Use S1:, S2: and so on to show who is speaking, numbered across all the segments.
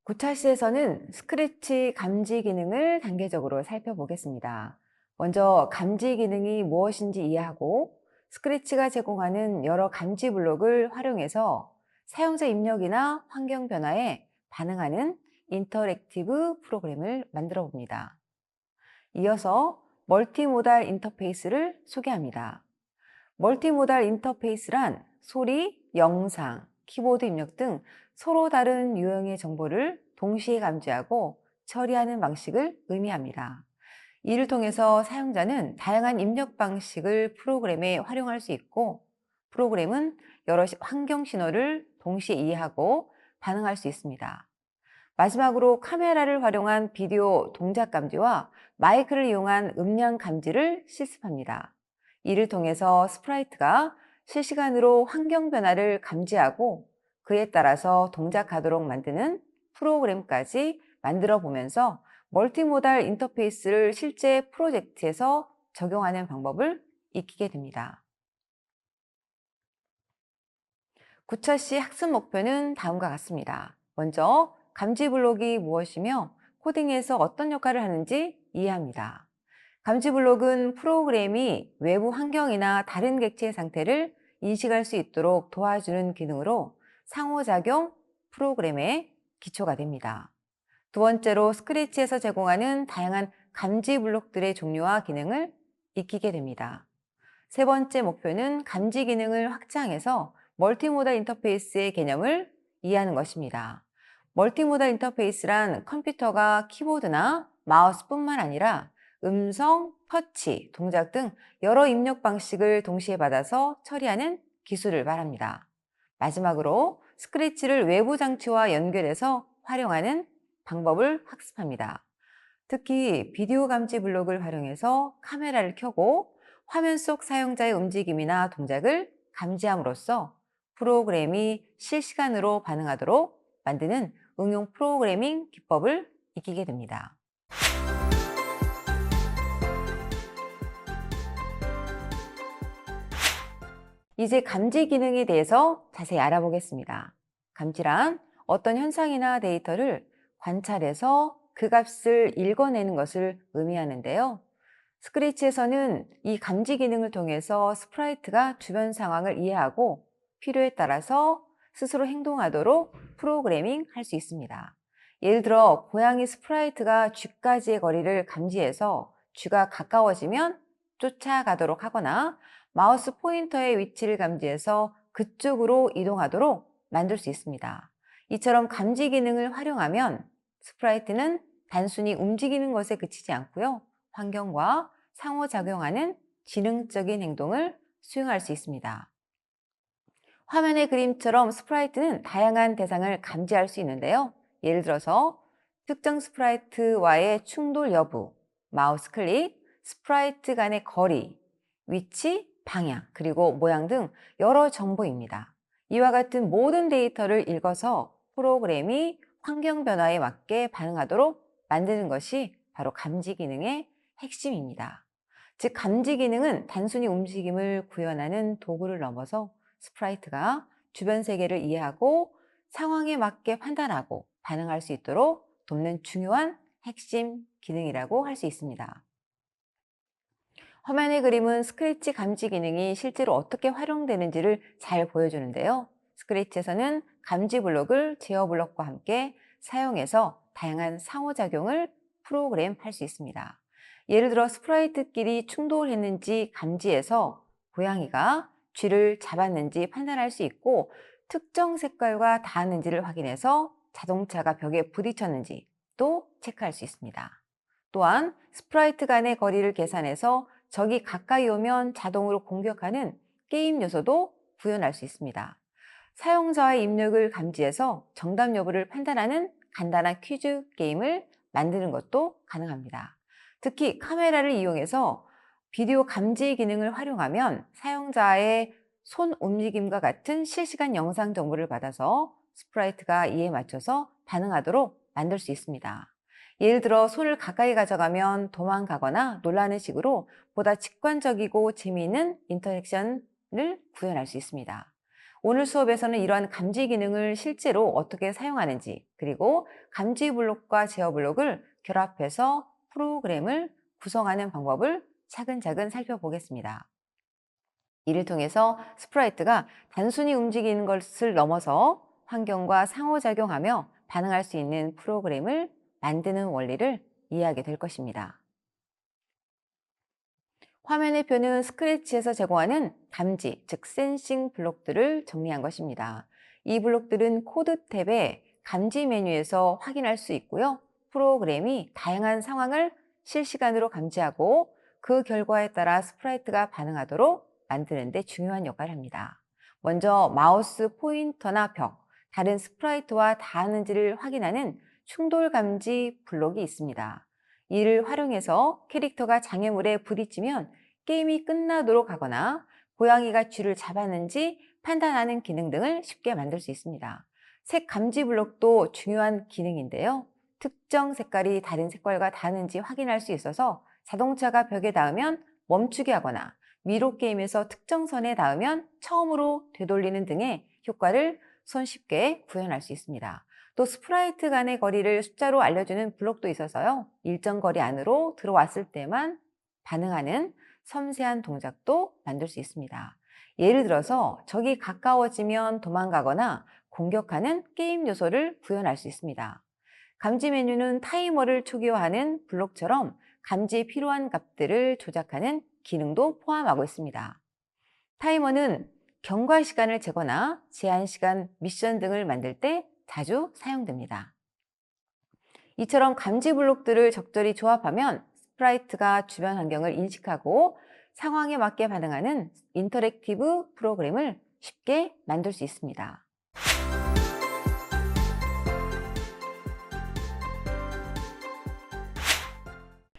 S1: 구차시에서는 스크래치 감지 기능을 단계적으로 살펴보겠습니다. 먼저 감지 기능이 무엇인지 이해하고 스크래치가 제공하는 여러 감지 블록을 활용해서 사용자 입력이나 환경 변화에 반응하는 인터랙티브 프로그램을 만들어 봅니다. 이어서 멀티모달 인터페이스를 소개합니다. 멀티모달 인터페이스란 소리, 영상, 키보드 입력 등 서로 다른 유형의 정보를 동시에 감지하고 처리하는 방식을 의미합니다. 이를 통해서 사용자는 다양한 입력 방식을 프로그램에 활용할 수 있고, 프로그램은 여러 환경 신호를 동시에 이해하고 반응할 수 있습니다. 마지막으로 카메라를 활용한 비디오 동작 감지와 마이크를 이용한 음량 감지를 실습합니다. 이를 통해서 스프라이트가 실시간으로 환경 변화를 감지하고 그에 따라서 동작하도록 만드는 프로그램까지 만들어 보면서 멀티모달 인터페이스를 실제 프로젝트에서 적용하는 방법을 익히게 됩니다. 구차시 학습 목표는 다음과 같습니다. 먼저 감지 블록이 무엇이며 코딩에서 어떤 역할을 하는지 이해합니다. 감지 블록은 프로그램이 외부 환경이나 다른 객체의 상태를 인식할 수 있도록 도와주는 기능으로 상호작용 프로그램의 기초가 됩니다. 두 번째로 스크래치에서 제공하는 다양한 감지 블록들의 종류와 기능을 익히게 됩니다. 세 번째 목표는 감지 기능을 확장해서 멀티모달 인터페이스의 개념을 이해하는 것입니다. 멀티모달 인터페이스란 컴퓨터가 키보드나 마우스뿐만 아니라 음성, 터치, 동작 등 여러 입력 방식을 동시에 받아서 처리하는 기술을 말합니다. 마지막으로 스크래치를 외부 장치와 연결해서 활용하는 방법을 학습합니다. 특히 비디오 감지 블록을 활용해서 카메라를 켜고 화면 속 사용자의 움직임이나 동작을 감지함으로써 프로그램이 실시간으로 반응하도록 만드는 응용 프로그래밍 기법을 익히게 됩니다. 이제 감지 기능에 대해서 자세히 알아보겠습니다. 감지란 어떤 현상이나 데이터를 관찰해서 그 값을 읽어내는 것을 의미하는데요. 스크래치에서는 이 감지 기능을 통해서 스프라이트가 주변 상황을 이해하고 필요에 따라서 스스로 행동하도록 프로그래밍 할 수 있습니다. 예를 들어 고양이 스프라이트가 쥐까지의 거리를 감지해서 쥐가 가까워지면 쫓아가도록 하거나 마우스 포인터의 위치를 감지해서 그쪽으로 이동하도록 만들 수 있습니다. 이처럼 감지 기능을 활용하면 스프라이트는 단순히 움직이는 것에 그치지 않고요. 환경과 상호작용하는 지능적인 행동을 수행할 수 있습니다. 화면의 그림처럼 스프라이트는 다양한 대상을 감지할 수 있는데요. 예를 들어서 특정 스프라이트와의 충돌 여부, 마우스 클릭, 스프라이트 간의 거리, 위치, 방향, 그리고 모양 등 여러 정보입니다. 이와 같은 모든 데이터를 읽어서 프로그램이 환경 변화에 맞게 반응하도록 만드는 것이 바로 감지 기능의 핵심입니다. 즉, 감지 기능은 단순히 움직임을 구현하는 도구를 넘어서 스프라이트가 주변 세계를 이해하고 상황에 맞게 판단하고 반응할 수 있도록 돕는 중요한 핵심 기능이라고 할 수 있습니다. 화면의 그림은 스크래치 감지 기능이 실제로 어떻게 활용되는지를 잘 보여주는데요. 스크래치에서는 감지 블록을 제어 블록과 함께 사용해서 다양한 상호작용을 프로그램할 수 있습니다. 예를 들어 스프라이트끼리 충돌했는지 감지해서 고양이가 쥐를 잡았는지 판단할 수 있고, 특정 색깔과 닿았는지를 확인해서 자동차가 벽에 부딪혔는지 또 체크할 수 있습니다. 또한 스프라이트 간의 거리를 계산해서 적이 가까이 오면 자동으로 공격하는 게임 요소도 구현할 수 있습니다. 사용자의 입력을 감지해서 정답 여부를 판단하는 간단한 퀴즈 게임을 만드는 것도 가능합니다. 특히 카메라를 이용해서 비디오 감지 기능을 활용하면 사용자의 손 움직임과 같은 실시간 영상 정보를 받아서 스프라이트가 이에 맞춰서 반응하도록 만들 수 있습니다. 예를 들어 손을 가까이 가져가면 도망가거나 놀라는 식으로 보다 직관적이고 재미있는 인터랙션을 구현할 수 있습니다. 오늘 수업에서는 이러한 감지 기능을 실제로 어떻게 사용하는지, 그리고 감지 블록과 제어 블록을 결합해서 프로그램을 구성하는 방법을 차근차근 살펴보겠습니다. 이를 통해서 스프라이트가 단순히 움직이는 것을 넘어서 환경과 상호작용하며 반응할 수 있는 프로그램을 만드는 원리를 이해하게 될 것입니다. 화면의 표는 스크래치에서 제공하는 감지, 즉 센싱 블록들을 정리한 것입니다. 이 블록들은 코드 탭의 감지 메뉴에서 확인할 수 있고요. 프로그램이 다양한 상황을 실시간으로 감지하고 그 결과에 따라 스프라이트가 반응하도록 만드는 데 중요한 역할을 합니다. 먼저 마우스 포인터나 벽, 다른 스프라이트와 닿았는지를 확인하는 충돌 감지 블록이 있습니다. 이를 활용해서 캐릭터가 장애물에 부딪히면 게임이 끝나도록 하거나 고양이가 쥐를 잡았는지 판단하는 기능 등을 쉽게 만들 수 있습니다. 색 감지 블록도 중요한 기능인데요. 특정 색깔이 다른 색깔과 다른지 확인할 수 있어서 자동차가 벽에 닿으면 멈추게 하거나 미로 게임에서 특정 선에 닿으면 처음으로 되돌리는 등의 효과를 손쉽게 구현할 수 있습니다. 또 스프라이트 간의 거리를 숫자로 알려주는 블록도 있어서요. 일정 거리 안으로 들어왔을 때만 반응하는 섬세한 동작도 만들 수 있습니다. 예를 들어서 적이 가까워지면 도망가거나 공격하는 게임 요소를 구현할 수 있습니다. 감지 메뉴는 타이머를 초기화하는 블록처럼 감지에 필요한 값들을 조작하는 기능도 포함하고 있습니다. 타이머는 경과 시간을 재거나 제한 시간 미션 등을 만들 때 자주 사용됩니다. 이처럼 감지 블록들을 적절히 조합하면 스프라이트가 주변 환경을 인식하고 상황에 맞게 반응하는 인터랙티브 프로그램을 쉽게 만들 수 있습니다.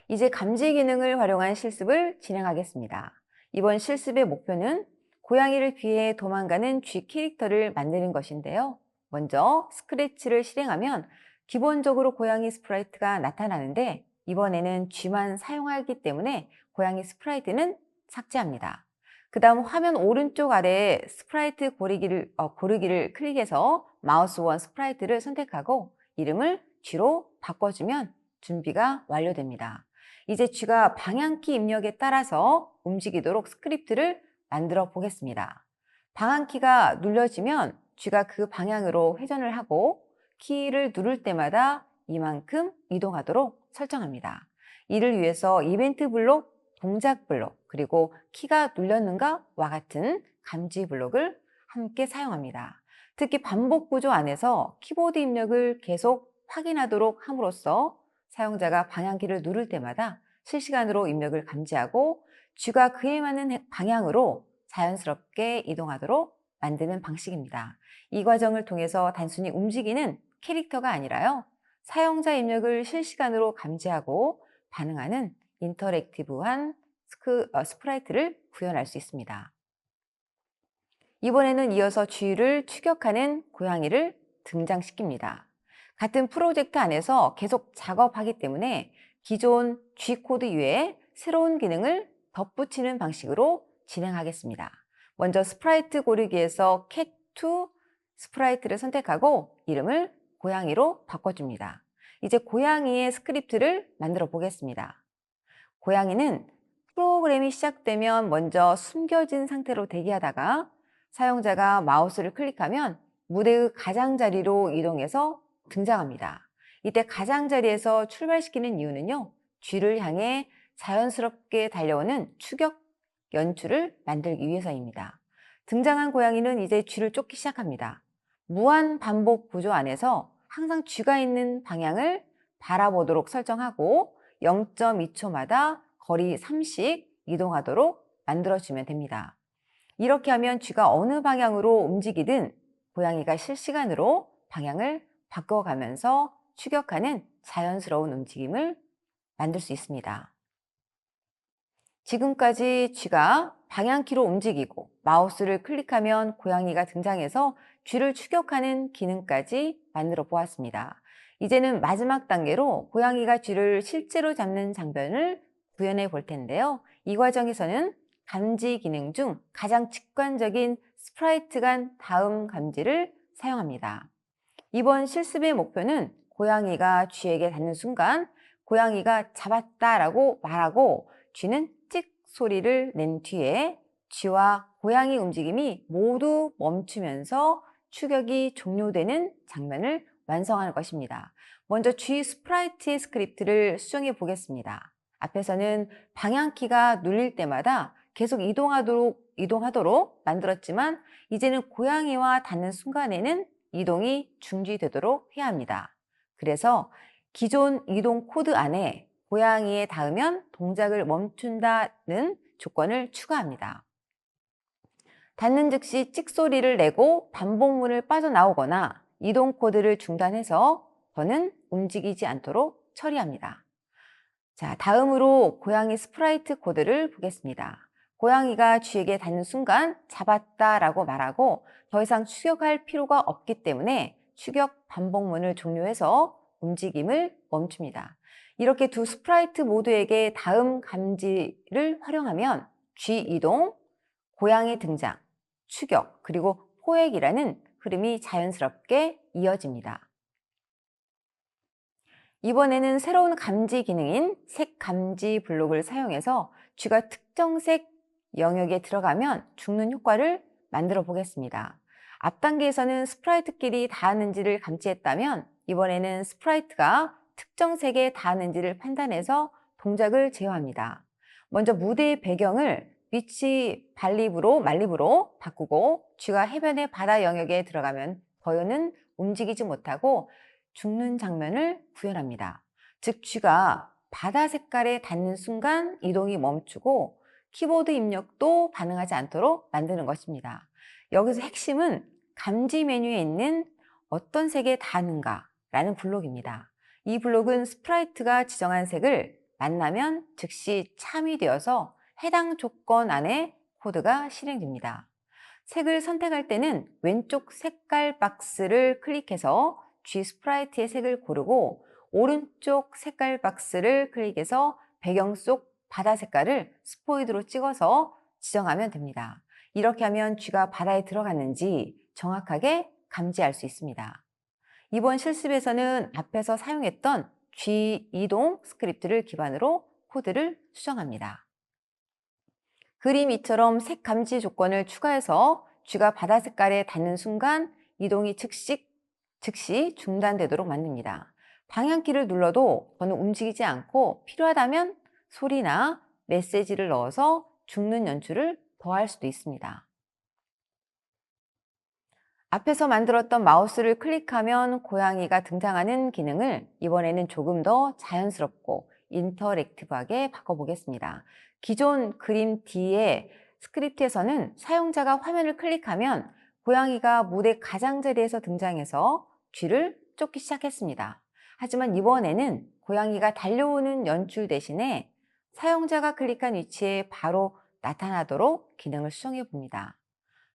S1: 이제 감지 기능을 활용한 실습을 진행하겠습니다. 이번 실습의 목표는 고양이를 피해 도망가는 쥐 캐릭터를 만드는 것인데요. 먼저 스크래치를 실행하면 기본적으로 고양이 스프라이트가 나타나는데 이번에는 쥐만 사용하기 때문에 고양이 스프라이트는 삭제합니다. 그 다음 화면 오른쪽 아래에 스프라이트 고르기를 클릭해서 마우스 원 스프라이트를 선택하고 이름을 쥐로 바꿔주면 준비가 완료됩니다. 이제 쥐가 방향키 입력에 따라서 움직이도록 스크립트를 만들어 보겠습니다. 방향키가 눌러지면 쥐가 그 방향으로 회전을 하고 키를 누를 때마다 이만큼 이동하도록 설정합니다. 이를 위해서 이벤트 블록, 동작 블록, 그리고 키가 눌렸는가와 같은 감지 블록을 함께 사용합니다. 특히 반복 구조 안에서 키보드 입력을 계속 확인하도록 함으로써 사용자가 방향키를 누를 때마다 실시간으로 입력을 감지하고 쥐가 그에 맞는 방향으로 자연스럽게 이동하도록 만드는 방식입니다. 이 과정을 통해서 단순히 움직이는 캐릭터가 아니라요. 사용자 입력을 실시간으로 감지하고 반응하는 인터랙티브한 스프라이트를 구현할 수 있습니다. 이번에는 이어서 쥐를 추격하는 고양이를 등장시킵니다. 같은 프로젝트 안에서 계속 작업하기 때문에 기존 G코드 위에 새로운 기능을 덧붙이는 방식으로 진행하겠습니다. 먼저 스프라이트 고르기에서 cat2 스프라이트를 선택하고 이름을 고양이로 바꿔줍니다. 이제 고양이의 스크립트를 만들어 보겠습니다. 고양이는 프로그램이 시작되면 먼저 숨겨진 상태로 대기하다가 사용자가 마우스를 클릭하면 무대의 가장자리로 이동해서 등장합니다. 이때 가장자리에서 출발시키는 이유는요. 쥐를 향해 자연스럽게 달려오는 추격 연출을 만들기 위해서입니다. 등장한 고양이는 이제 쥐를 쫓기 시작합니다. 무한 반복 구조 안에서 항상 쥐가 있는 방향을 바라보도록 설정하고 0.2초마다 거리 3씩 이동하도록 만들어주면 됩니다. 이렇게 하면 쥐가 어느 방향으로 움직이든 고양이가 실시간으로 방향을 바꿔가면서 추격하는 자연스러운 움직임을 만들 수 있습니다. 지금까지 쥐가 방향키로 움직이고 마우스를 클릭하면 고양이가 등장해서 쥐를 추격하는 기능까지 만들어 보았습니다. 이제는 마지막 단계로 고양이가 쥐를 실제로 잡는 장면을 구현해 볼 텐데요. 이 과정에서는 감지 기능 중 가장 직관적인 스프라이트 간 다음 감지를 사용합니다. 이번 실습의 목표는 고양이가 쥐에게 닿는 순간 고양이가 잡았다라고 말하고 쥐는 찍 소리를 낸 뒤에 쥐와 고양이 움직임이 모두 멈추면서 추격이 종료되는 장면을 완성하는 것입니다. 먼저 쥐 스프라이트의 스크립트를 수정해 보겠습니다. 앞에서는 방향키가 눌릴 때마다 계속 이동하도록 만들었지만 이제는 고양이와 닿는 순간에는 이동이 중지되도록 해야 합니다. 그래서 기존 이동 코드 안에 고양이에 닿으면 동작을 멈춘다는 조건을 추가합니다. 닿는 즉시 찍소리를 내고 반복문을 빠져나오거나 이동 코드를 중단해서 더는 움직이지 않도록 처리합니다. 자, 다음으로 고양이 스프라이트 코드를 보겠습니다. 고양이가 쥐에게 닿는 순간 잡았다라고 말하고 더 이상 추격할 필요가 없기 때문에 추격 반복문을 종료해서 움직임을 멈춥니다. 이렇게 두 스프라이트 모두에게 다음 감지를 활용하면 쥐 이동, 고양이 등장, 추격, 그리고 포획이라는 흐름이 자연스럽게 이어집니다. 이번에는 새로운 감지 기능인 색 감지 블록을 사용해서 쥐가 특정 색 영역에 들어가면 죽는 효과를 만들어 보겠습니다. 앞 단계에서는 스프라이트끼리 닿았는지를 감지했다면 이번에는 스프라이트가 특정 색에 닿았는지를 판단해서 동작을 제어합니다. 먼저 무대의 배경을 비치 말립으로 바꾸고 쥐가 해변의 바다 영역에 들어가면 더는 움직이지 못하고 죽는 장면을 구현합니다. 즉 쥐가 바다 색깔에 닿는 순간 이동이 멈추고 키보드 입력도 반응하지 않도록 만드는 것입니다. 여기서 핵심은 감지 메뉴에 있는 어떤 색에 닿는가 라는 블록입니다. 이 블록은 스프라이트가 지정한 색을 만나면 즉시 참여되어서 해당 조건 안에 코드가 실행됩니다. 색을 선택할 때는 왼쪽 색깔 박스를 클릭해서 G 스프라이트의 색을 고르고 오른쪽 색깔 박스를 클릭해서 배경 속 바다 색깔을 스포이드로 찍어서 지정하면 됩니다. 이렇게 하면 쥐가 바다에 들어갔는지 정확하게 감지할 수 있습니다. 이번 실습에서는 앞에서 사용했던 쥐 이동 스크립트를 기반으로 코드를 수정합니다. 그림 이처럼 색 감지 조건을 추가해서 쥐가 바다 색깔에 닿는 순간 이동이 즉시 중단되도록 만듭니다. 방향키를 눌러도 더는 움직이지 않고 필요하다면 소리나 메시지를 넣어서 죽는 연출을 더할 수도 있습니다. 앞에서 만들었던 마우스를 클릭하면 고양이가 등장하는 기능을 이번에는 조금 더 자연스럽고 인터랙티브하게 바꿔보겠습니다. 기존 그림 D의 스크립트에서는 사용자가 화면을 클릭하면 고양이가 무대 가장자리에서 등장해서 쥐를 쫓기 시작했습니다. 하지만 이번에는 고양이가 달려오는 연출 대신에 사용자가 클릭한 위치에 바로 나타나도록 기능을 수정해 봅니다.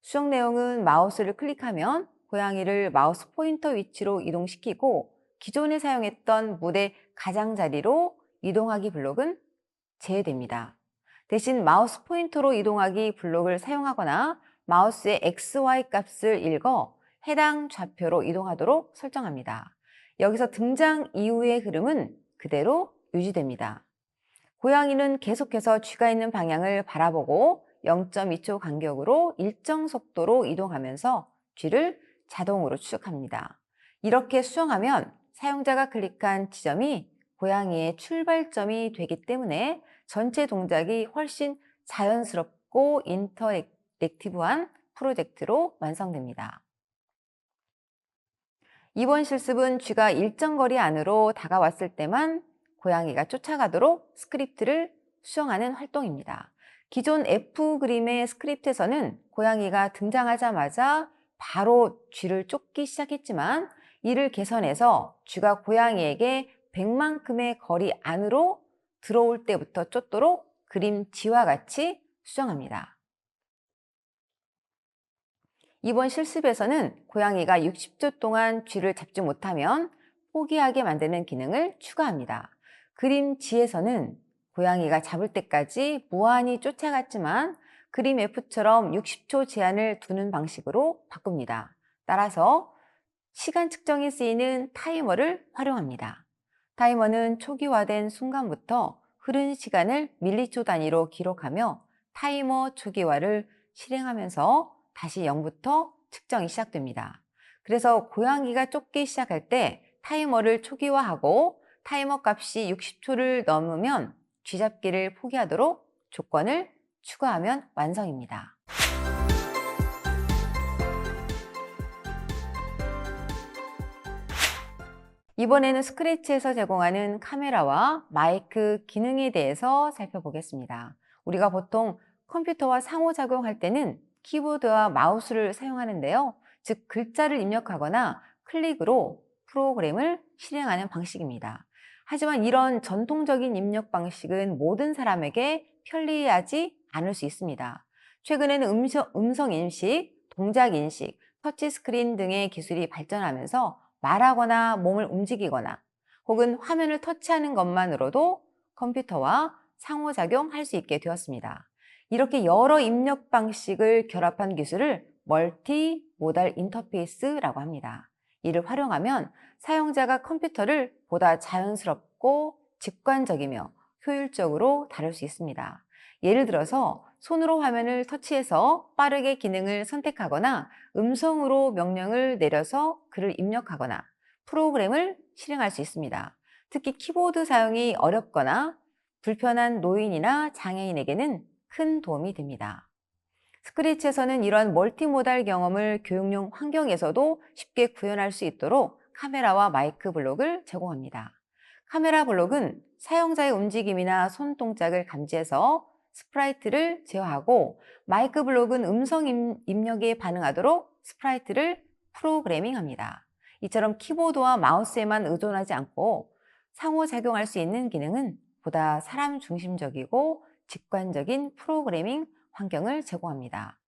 S1: 수정 내용은 마우스를 클릭하면 고양이를 마우스 포인터 위치로 이동시키고 기존에 사용했던 무대 가장자리로 이동하기 블록은 제외됩니다. 대신 마우스 포인터로 이동하기 블록을 사용하거나 마우스의 XY 값을 읽어 해당 좌표로 이동하도록 설정합니다. 여기서 등장 이후의 흐름은 그대로 유지됩니다. 고양이는 계속해서 쥐가 있는 방향을 바라보고 0.2초 간격으로 일정 속도로 이동하면서 쥐를 자동으로 추적합니다. 이렇게 수정하면 사용자가 클릭한 지점이 고양이의 출발점이 되기 때문에 전체 동작이 훨씬 자연스럽고 인터랙티브한 프로젝트로 완성됩니다. 이번 실습은 쥐가 일정 거리 안으로 다가왔을 때만 고양이가 쫓아가도록 스크립트를 수정하는 활동입니다. 기존 F 그림의 스크립트에서는 고양이가 등장하자마자 바로 쥐를 쫓기 시작했지만 이를 개선해서 쥐가 고양이에게 100만큼의 거리 안으로 들어올 때부터 쫓도록 그림 G와 같이 수정합니다. 이번 실습에서는 고양이가 60초 동안 쥐를 잡지 못하면 포기하게 만드는 기능을 추가합니다. 그림 G에서는 고양이가 잡을 때까지 무한히 쫓아갔지만 그림 F처럼 60초 제한을 두는 방식으로 바꿉니다. 따라서 시간 측정에 쓰이는 타이머를 활용합니다. 타이머는 초기화된 순간부터 흐른 시간을 밀리초 단위로 기록하며 타이머 초기화를 실행하면서 다시 0부터 측정이 시작됩니다. 그래서 고양이가 쫓기 시작할 때 타이머를 초기화하고 타이머 값이 60초를 넘으면 쥐잡기를 포기하도록 조건을 추가하면 완성입니다. 이번에는 스크래치에서 제공하는 카메라와 마이크 기능에 대해서 살펴보겠습니다. 우리가 보통 컴퓨터와 상호작용할 때는 키보드와 마우스를 사용하는데요. 즉, 글자를 입력하거나 클릭으로 프로그램을 실행하는 방식입니다. 하지만 이런 전통적인 입력 방식은 모든 사람에게 편리하지 않을 수 있습니다. 최근에는 음성 인식, 동작 인식, 터치스크린 등의 기술이 발전하면서 말하거나 몸을 움직이거나 혹은 화면을 터치하는 것만으로도 컴퓨터와 상호작용할 수 있게 되었습니다. 이렇게 여러 입력 방식을 결합한 기술을 멀티 모달 인터페이스라고 합니다. 이를 활용하면 사용자가 컴퓨터를 보다 자연스럽고 직관적이며 효율적으로 다룰 수 있습니다. 예를 들어서 손으로 화면을 터치해서 빠르게 기능을 선택하거나 음성으로 명령을 내려서 글을 입력하거나 프로그램을 실행할 수 있습니다. 특히 키보드 사용이 어렵거나 불편한 노인이나 장애인에게는 큰 도움이 됩니다. 스크래치에서는 이런 멀티모달 경험을 교육용 환경에서도 쉽게 구현할 수 있도록 카메라와 마이크 블록을 제공합니다. 카메라 블록은 사용자의 움직임이나 손동작을 감지해서 스프라이트를 제어하고, 마이크 블록은 음성 입력에 반응하도록 스프라이트를 프로그래밍합니다. 이처럼 키보드와 마우스에만 의존하지 않고 상호작용할 수 있는 기능은 보다 사람 중심적이고 직관적인 프로그래밍 환경을 제공합니다.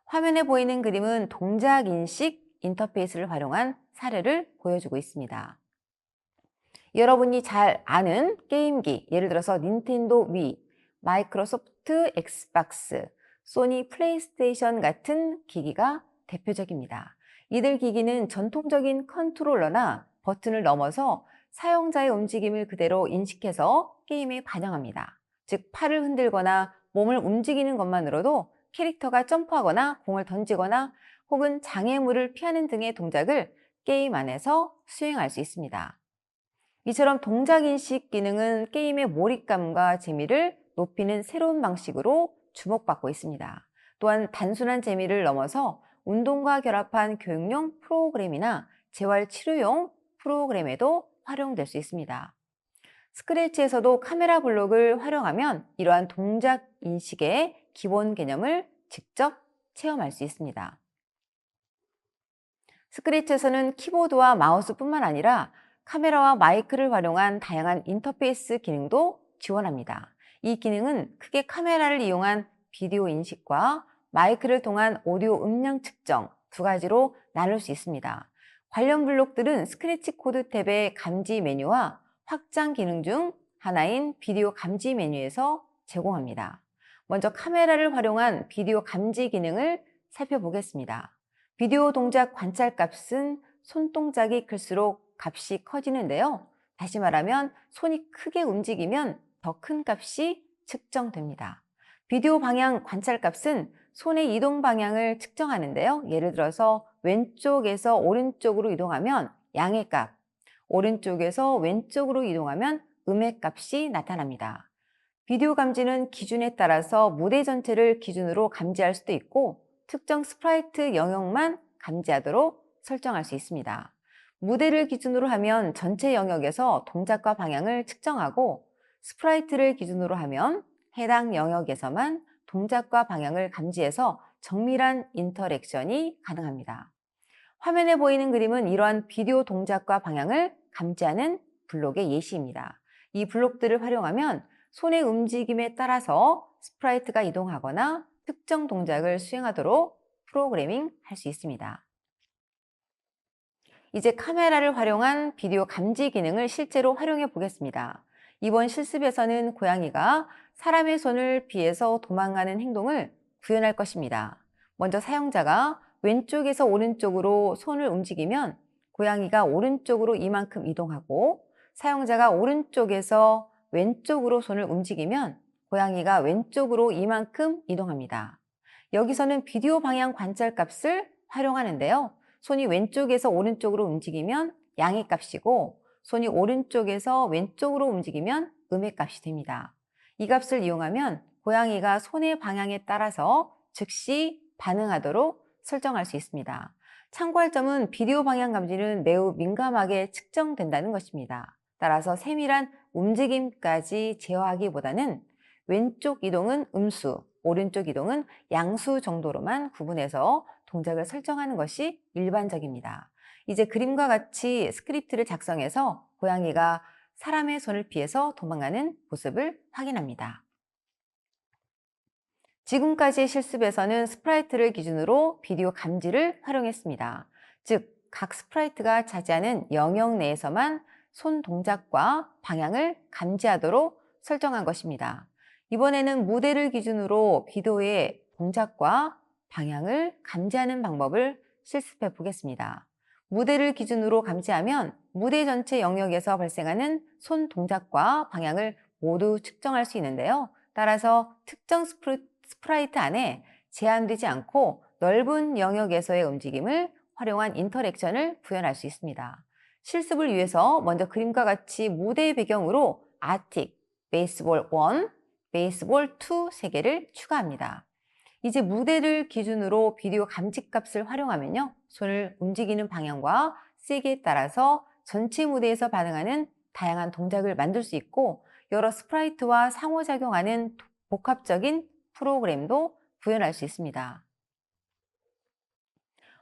S1: 화면에 보이는 그림은 동작 인식 인터페이스를 활용한 사례를 보여주고 있습니다. 여러분이 잘 아는 게임기, 예를 들어서 닌텐도 위, 마이크로소프트 엑스박스, 소니 플레이스테이션 같은 기기가 대표적입니다. 이들 기기는 전통적인 컨트롤러나 버튼을 넘어서 사용자의 움직임을 그대로 인식해서 게임에 반영합니다. 즉, 팔을 흔들거나 몸을 움직이는 것만으로도 캐릭터가 점프하거나 공을 던지거나 혹은 장애물을 피하는 등의 동작을 게임 안에서 수행할 수 있습니다. 이처럼 동작인식 기능은 게임의 몰입감과 재미를 높이는 새로운 방식으로 주목받고 있습니다. 또한 단순한 재미를 넘어서 운동과 결합한 교육용 프로그램이나 재활치료용 프로그램에도 활용될 수 있습니다. 스크래치에서도 카메라 블록을 활용하면 이러한 동작 인식의 기본 개념을 직접 체험할 수 있습니다. 스크래치에서는 키보드와 마우스뿐만 아니라 카메라와 마이크를 활용한 다양한 인터페이스 기능도 지원합니다. 이 기능은 크게 카메라를 이용한 비디오 인식과 마이크를 통한 오디오 음량 측정 두 가지로 나눌 수 있습니다. 관련 블록들은 스크래치 코드 탭의 감지 메뉴와 확장 기능 중 하나인 비디오 감지 메뉴에서 제공합니다. 먼저 카메라를 활용한 비디오 감지 기능을 살펴보겠습니다. 비디오 동작 관찰 값은 손동작이 클수록 값이 커지는데요. 다시 말하면 손이 크게 움직이면 더 큰 값이 측정됩니다. 비디오 방향 관찰 값은 손의 이동 방향을 측정하는데요. 예를 들어서 왼쪽에서 오른쪽으로 이동하면 양의 값, 오른쪽에서 왼쪽으로 이동하면 음의 값이 나타납니다. 비디오 감지는 기준에 따라서 무대 전체를 기준으로 감지할 수도 있고 특정 스프라이트 영역만 감지하도록 설정할 수 있습니다. 무대를 기준으로 하면 전체 영역에서 동작과 방향을 측정하고 스프라이트를 기준으로 하면 해당 영역에서만 동작과 방향을 감지해서 정밀한 인터랙션이 가능합니다. 화면에 보이는 그림은 이러한 비디오 동작과 방향을 감지하는 블록의 예시입니다. 이 블록들을 활용하면 손의 움직임에 따라서 스프라이트가 이동하거나 특정 동작을 수행하도록 프로그래밍 할 수 있습니다. 이제 카메라를 활용한 비디오 감지 기능을 실제로 활용해 보겠습니다. 이번 실습에서는 고양이가 사람의 손을 피해서 도망가는 행동을 구현할 것입니다. 먼저 사용자가 왼쪽에서 오른쪽으로 손을 움직이면 고양이가 오른쪽으로 이만큼 이동하고, 사용자가 오른쪽에서 왼쪽으로 손을 움직이면 고양이가 왼쪽으로 이만큼 이동합니다. 여기서는 비디오 방향 관찰 값을 활용하는데요. 손이 왼쪽에서 오른쪽으로 움직이면 양의 값이고, 손이 오른쪽에서 왼쪽으로 움직이면 음의 값이 됩니다. 이 값을 이용하면 고양이가 손의 방향에 따라서 즉시 반응하도록 설정할 수 있습니다. 참고할 점은 비디오 방향 감지는 매우 민감하게 측정된다는 것입니다. 따라서 세밀한 움직임까지 제어하기보다는 왼쪽 이동은 음수, 오른쪽 이동은 양수 정도로만 구분해서 동작을 설정하는 것이 일반적입니다. 이제 그림과 같이 스크립트를 작성해서 고양이가 사람의 손을 피해서 도망가는 모습을 확인합니다. 지금까지의 실습에서는 스프라이트를 기준으로 비디오 감지를 활용했습니다. 즉, 각 스프라이트가 차지하는 영역 내에서만 손 동작과 방향을 감지하도록 설정한 것입니다. 이번에는 무대를 기준으로 비디오의 동작과 방향을 감지하는 방법을 실습해 보겠습니다. 무대를 기준으로 감지하면 무대 전체 영역에서 발생하는 손 동작과 방향을 모두 측정할 수 있는데요. 따라서 특정 스프라이트 안에 제한되지 않고 넓은 영역에서의 움직임을 활용한 인터랙션을 구현할 수 있습니다. 실습을 위해서 먼저 그림과 같이 무대 배경으로 아틱, 베이스볼 1, 베이스볼 2 3개를 추가합니다. 이제 무대를 기준으로 비디오 감지 값을 활용하면요, 손을 움직이는 방향과 세기에 따라서 전체 무대에서 반응하는 다양한 동작을 만들 수 있고, 여러 스프라이트와 상호작용하는 복합적인 프로그램도 구현할 수 있습니다.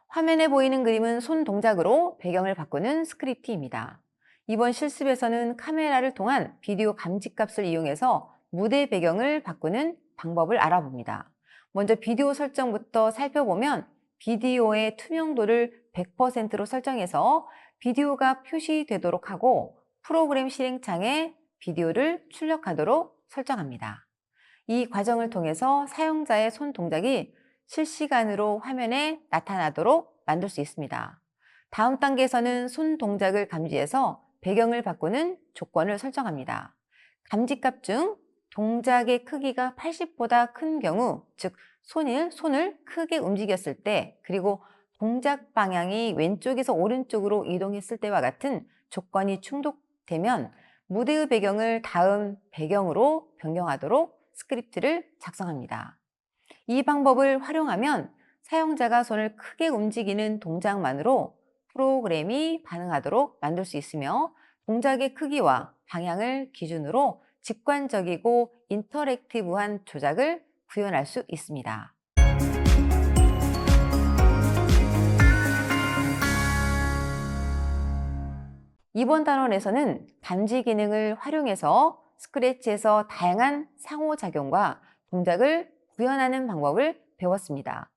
S1: 화면에 보이는 그림은 손 동작으로 배경을 바꾸는 스크립트입니다. 이번 실습에서는 카메라를 통한 비디오 감지 값을 이용해서 무대 배경을 바꾸는 방법을 알아봅니다. 먼저 비디오 설정부터 살펴보면 비디오의 투명도를 100%로 설정해서 비디오가 표시되도록 하고, 프로그램 실행창에 비디오를 출력하도록 설정합니다. 이 과정을 통해서 사용자의 손 동작이 실시간으로 화면에 나타나도록 만들 수 있습니다. 다음 단계에서는 손 동작을 감지해서 배경을 바꾸는 조건을 설정합니다. 감지값 중 동작의 크기가 80보다 큰 경우, 즉 손을 크게 움직였을 때, 그리고 동작 방향이 왼쪽에서 오른쪽으로 이동했을 때와 같은 조건이 충족되면 무대의 배경을 다음 배경으로 변경하도록 스크립트를 작성합니다. 이 방법을 활용하면 사용자가 손을 크게 움직이는 동작만으로 프로그램이 반응하도록 만들 수 있으며, 동작의 크기와 방향을 기준으로 직관적이고 인터랙티브한 조작을 구현할 수 있습니다. 이번 단원에서는 감지 기능을 활용해서 스크래치에서 다양한 상호작용과 동작을 구현하는 방법을 배웠습니다.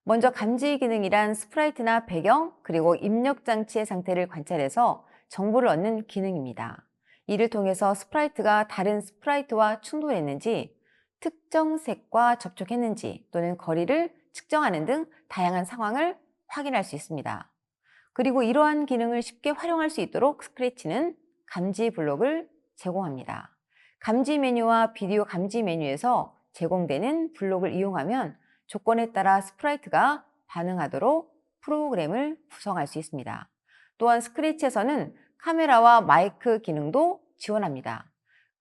S1: 먼저 감지 기능이란 스프라이트나 배경, 그리고 입력 장치의 상태를 관찰해서 정보를 얻는 기능입니다. 이를 통해서 스프라이트가 다른 스프라이트와 충돌했는지, 특정 색과 접촉했는지, 또는 거리를 측정하는 등 다양한 상황을 확인할 수 있습니다. 그리고 이러한 기능을 쉽게 활용할 수 있도록 스크래치는 감지 블록을 제공합니다. 감지 메뉴와 비디오 감지 메뉴에서 제공되는 블록을 이용하면 조건에 따라 스프라이트가 반응하도록 프로그램을 구성할 수 있습니다. 또한 스크래치에서는 카메라와 마이크 기능도 지원합니다.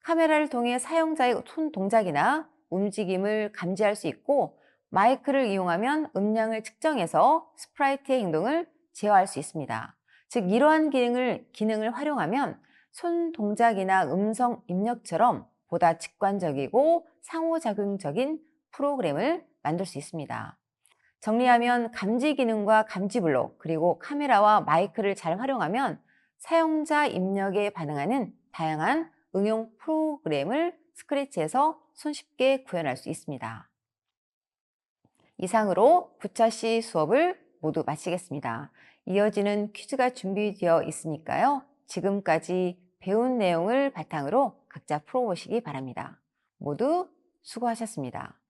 S1: 카메라를 통해 사용자의 손 동작이나 움직임을 감지할 수 있고, 마이크를 이용하면 음량을 측정해서 스프라이트의 행동을 제어할 수 있습니다. 즉, 이러한 기능을 활용하면 손 동작이나 음성 입력처럼 보다 직관적이고 상호작용적인 프로그램을 만들 수 있습니다. 정리하면 감지 기능과 감지 블록, 그리고 카메라와 마이크를 잘 활용하면 사용자 입력에 반응하는 다양한 응용 프로그램을 스크래치에서 손쉽게 구현할 수 있습니다. 이상으로 9차시 수업을 모두 마치겠습니다. 이어지는 퀴즈가 준비되어 있으니까요. 지금까지 배운 내용을 바탕으로 각자 풀어보시기 바랍니다. 모두 수고하셨습니다.